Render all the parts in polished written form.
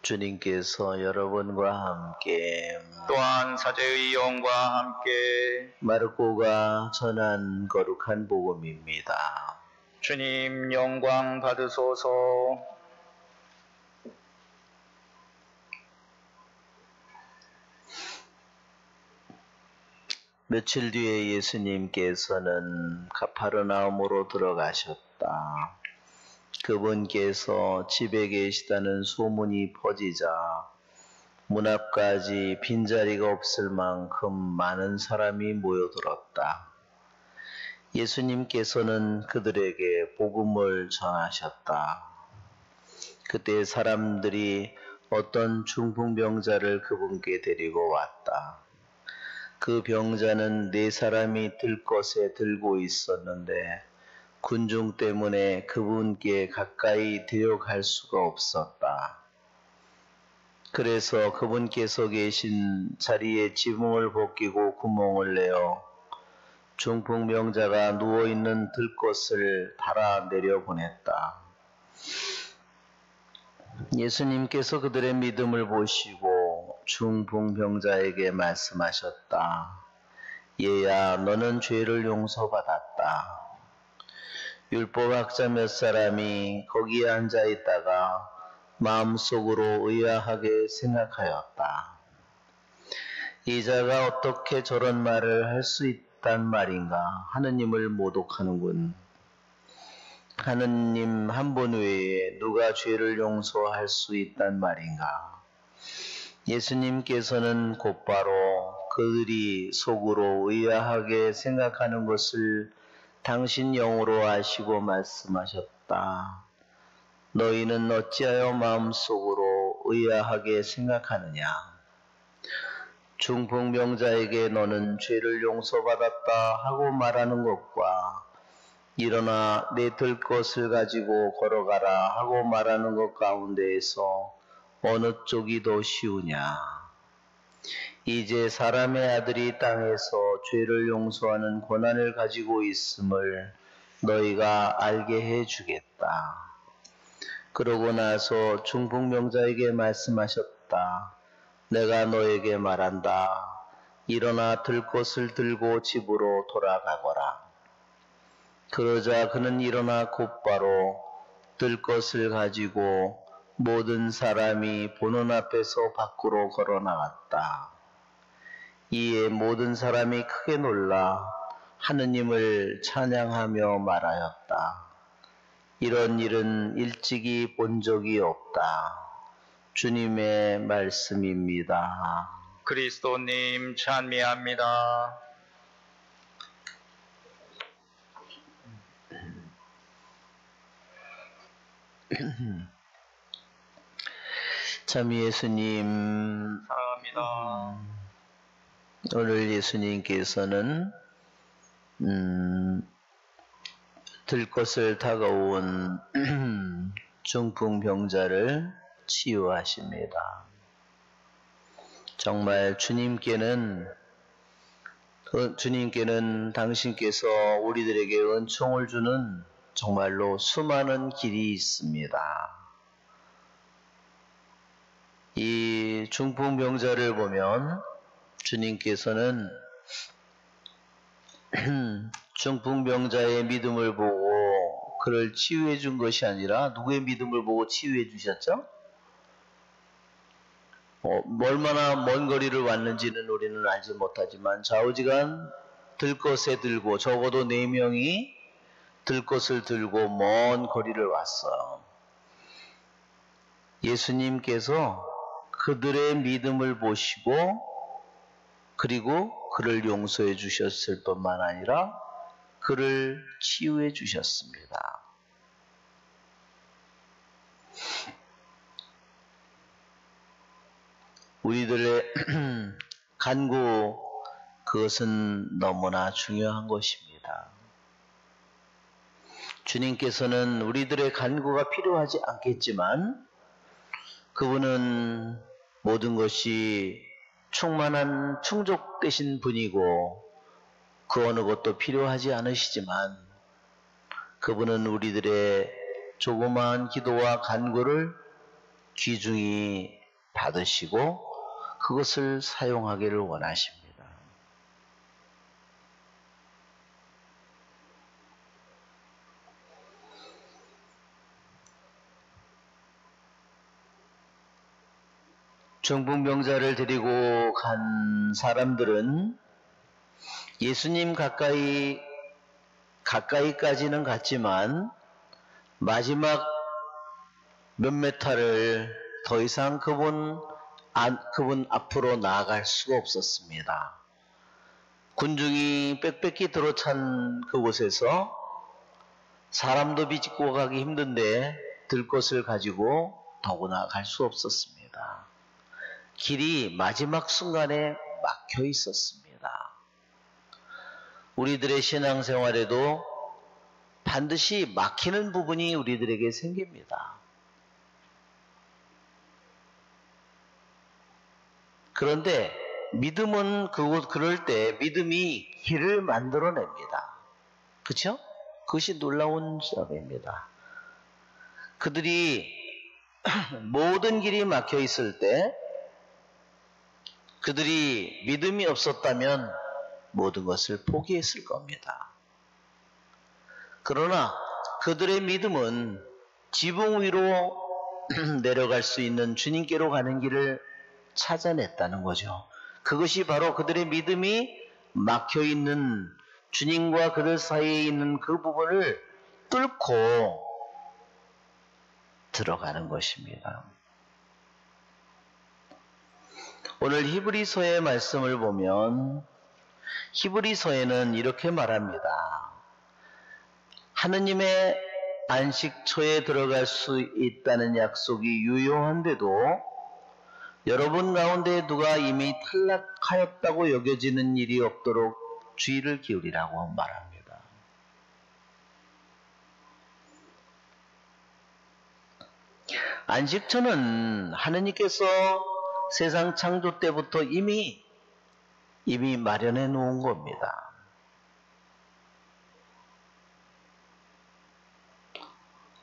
주님께서 여러분과 함께 또한 사제의 영과 함께 마르코가 전한 거룩한 복음입니다. 주님 영광 받으소서. 며칠 뒤에 예수님께서는 가파르나움으로 들어가셨다. 그분께서 집에 계시다는 소문이 퍼지자 문 앞까지 빈자리가 없을 만큼 많은 사람이 모여들었다. 예수님께서는 그들에게 복음을 전하셨다. 그때 사람들이 어떤 중풍병자를 그분께 데리고 왔다. 그 병자는 4사람이 들 것에 들고 있었는데 군중 때문에 그분께 가까이 데려갈 수가 없었다. 그래서 그분께서 계신 자리에 지붕을 벗기고 구멍을 내어 중풍병자가 누워있는 들것을 달아 내려보냈다. 예수님께서 그들의 믿음을 보시고 중풍병자에게 말씀하셨다. 얘야, 너는 죄를 용서받았다. 율법학자 몇 사람이 거기에 앉아있다가 마음속으로 의아하게 생각하였다. 이 자가 어떻게 저런 말을 할 수 있단 말인가? 하느님을 모독하는군. 하느님 한 분 외에 누가 죄를 용서할 수 있단 말인가? 예수님께서는 곧바로 그들이 속으로 의아하게 생각하는 것을 당신 영으로 아시고 말씀하셨다. 너희는 어찌하여 마음속으로 의아하게 생각하느냐? 중풍병자에게 너는 죄를 용서받았다 하고 말하는 것과 일어나 내 들 것을 가지고 걸어가라 하고 말하는 것 가운데에서 어느 쪽이 더 쉬우냐? 이제 사람의 아들이 땅에서 죄를 용서하는 권한을 가지고 있음을 너희가 알게 해주겠다. 그러고 나서 중풍병자에게 말씀하셨다. 내가 너에게 말한다. 일어나 들 것을 들고 집으로 돌아가거라. 그러자 그는 일어나 곧바로 들 것을 가지고 모든 사람이 보는 앞에서 밖으로 걸어 나갔다. 이에 모든 사람이 크게 놀라 하느님을 찬양하며 말하였다. 이런 일은 일찍이 본 적이 없다. 주님의 말씀입니다. 그리스도님 찬미합니다. 참 예수님 사랑합니다. 오늘 예수님께서는 들것을 다가온 중풍병자를 치유하십니다. 정말 주님께는 당신께서 우리들에게 은총을 주는 정말로 수많은 길이 있습니다. 이 중풍병자를 보면 주님께서는 중풍병자의 믿음을 보고 그를 치유해 준 것이 아니라 누구의 믿음을 보고 치유해 주셨죠? 얼마나 먼 거리를 왔는지는 우리는 알지 못하지만 좌우지간 들것에 들고 적어도 4명이 들것을 들고 먼 거리를 왔어요. 예수님께서 그들의 믿음을 보시고 그리고 그를 용서해 주셨을 뿐만 아니라 그를 치유해 주셨습니다. 우리들의 간구, 그것은 너무나 중요한 것입니다. 주님께서는 우리들의 간구가 필요하지 않겠지만 그분은 모든 것이 충만한 충족되신 분이고 그 어느 것도 필요하지 않으시지만 그분은 우리들의 조그마한 기도와 간구를 귀중히 받으시고 그것을 사용하기를 원하십니다. 중풍병자를 데리고 간 사람들은 예수님 가까이까지는 갔지만 마지막 몇 메타를 더 이상 그분 앞으로 나아갈 수가 없었습니다. 군중이 빽빽히 들어찬 그곳에서 사람도 비집고 가기 힘든데 들 것을 가지고 더구나 갈 수 없었습니다. 길이 마지막 순간에 막혀 있었습니다. 우리들의 신앙생활에도 반드시 막히는 부분이 우리들에게 생깁니다. 그런데 믿음은 그럴 때 믿음이 길을 만들어냅니다. 그렇죠? 그것이 놀라운 점입니다. 그들이 모든 길이 막혀 있을 때 그들이 믿음이 없었다면 모든 것을 포기했을 겁니다. 그러나 그들의 믿음은 지붕 위로 내려갈 수 있는 주님께로 가는 길을 찾아냈다는 거죠. 그것이 바로 그들의 믿음이 막혀있는 주님과 그들 사이에 있는 그 부분을 뚫고 들어가는 것입니다. 오늘 히브리서의 말씀을 보면 히브리서에는 이렇게 말합니다. 하느님의 안식처에 들어갈 수 있다는 약속이 유효한데도 여러분 가운데 누가 이미 탈락하였다고 여겨지는 일이 없도록 주의를 기울이라고 말합니다. 안식처는 하느님께서 세상 창조 때부터 이미 마련해 놓은 겁니다.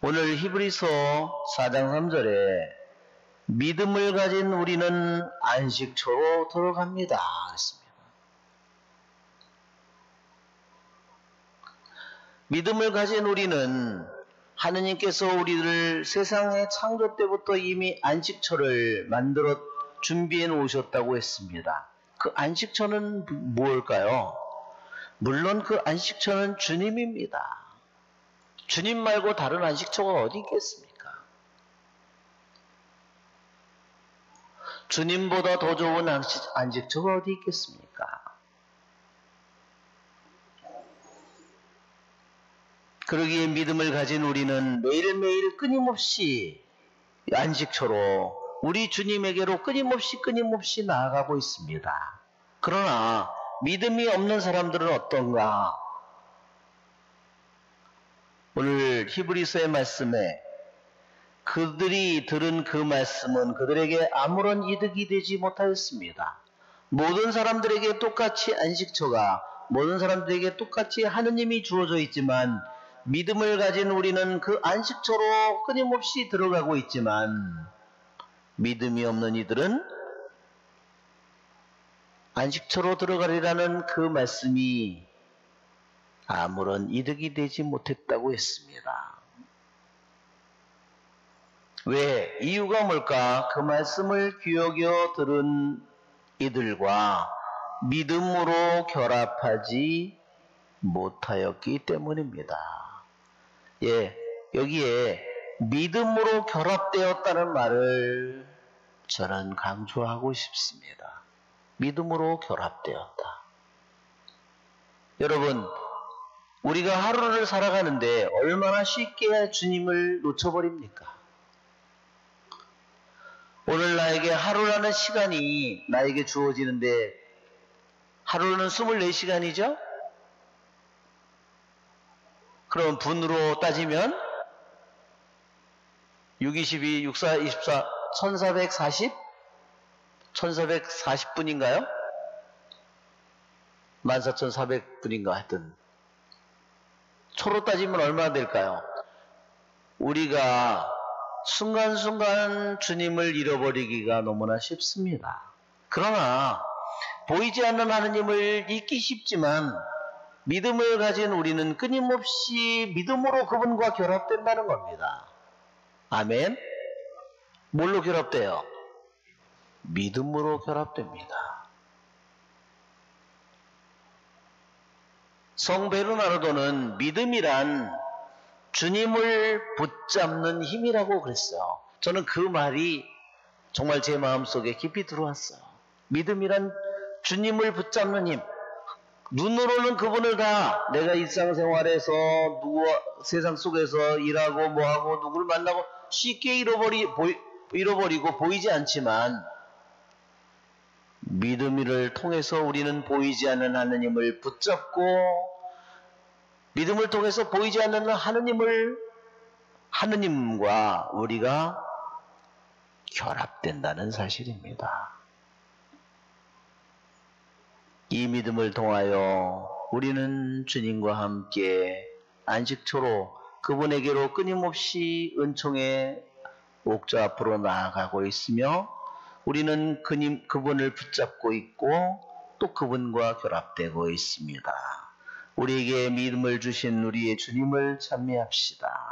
오늘 히브리서 4장 3절에 믿음을 가진 우리는 안식처로 들어갑니다. 그랬습니다. 믿음을 가진 우리는 하느님께서 우리를 세상의 창조 때부터 이미 안식처를 만들어 준비해 놓으셨다고 했습니다. 그 안식처는 무엇일까요? 물론 그 안식처는 주님입니다. 주님 말고 다른 안식처가 어디 있겠습니까? 주님보다 더 좋은 안식처가 어디 있겠습니까? 그러기에 믿음을 가진 우리는 매일매일 끊임없이 안식처로 우리 주님에게로 끊임없이 나아가고 있습니다. 그러나 믿음이 없는 사람들은 어떤가? 오늘 히브리서의 말씀에 그들이 들은 그 말씀은 그들에게 아무런 이득이 되지 못하였습니다. 모든 사람들에게 똑같이 안식처가, 모든 사람들에게 똑같이 하느님이 주어져 있지만 믿음을 가진 우리는 그 안식처로 끊임없이 들어가고 있지만 믿음이 없는 이들은 안식처로 들어가리라는 그 말씀이 아무런 이득이 되지 못했다고 했습니다. 왜? 이유가 뭘까? 그 말씀을 귀여겨 들은 이들과 믿음으로 결합하지 못하였기 때문입니다. 예, 여기에 믿음으로 결합되었다는 말을 저는 강조하고 싶습니다. 믿음으로 결합되었다. 여러분, 우리가 하루를 살아가는데 얼마나 쉽게 주님을 놓쳐버립니까? 오늘 나에게 하루라는 시간이 나에게 주어지는데 하루는 24시간이죠? 그럼 분으로 따지면 6, 22, 6, 4, 24, 1440? 1440분인가요? 14,400분인가 하여튼 초로 따지면 얼마나 될까요? 우리가 순간순간 주님을 잃어버리기가 너무나 쉽습니다. 그러나 보이지 않는 하느님을 잊기 쉽지만 믿음을 가진 우리는 끊임없이 믿음으로 그분과 결합된다는 겁니다. 아멘? 뭘로 결합돼요? 믿음으로 결합됩니다. 성 베르나르도는 믿음이란 주님을 붙잡는 힘이라고 그랬어요. 저는 그 말이 정말 제 마음속에 깊이 들어왔어요. 믿음이란 주님을 붙잡는 힘. 눈으로는 그분을 다 내가 일상생활에서 세상 속에서 일하고 뭐하고 누구를 만나고 쉽게 잃어버리고 보이지 않지만 믿음을 통해서 우리는 보이지 않는 하느님을 붙잡고 믿음을 통해서 보이지 않는 하느님과 우리가 결합된다는 사실입니다. 이 믿음을 통하여 우리는 주님과 함께 안식초로 그분에게로 끊임없이 은총의 옥좌 앞으로 나아가고 있으며 우리는 그분을 붙잡고 있고 또 그분과 결합되고 있습니다. 우리에게 믿음을 주신 우리의 주님을 찬미합시다.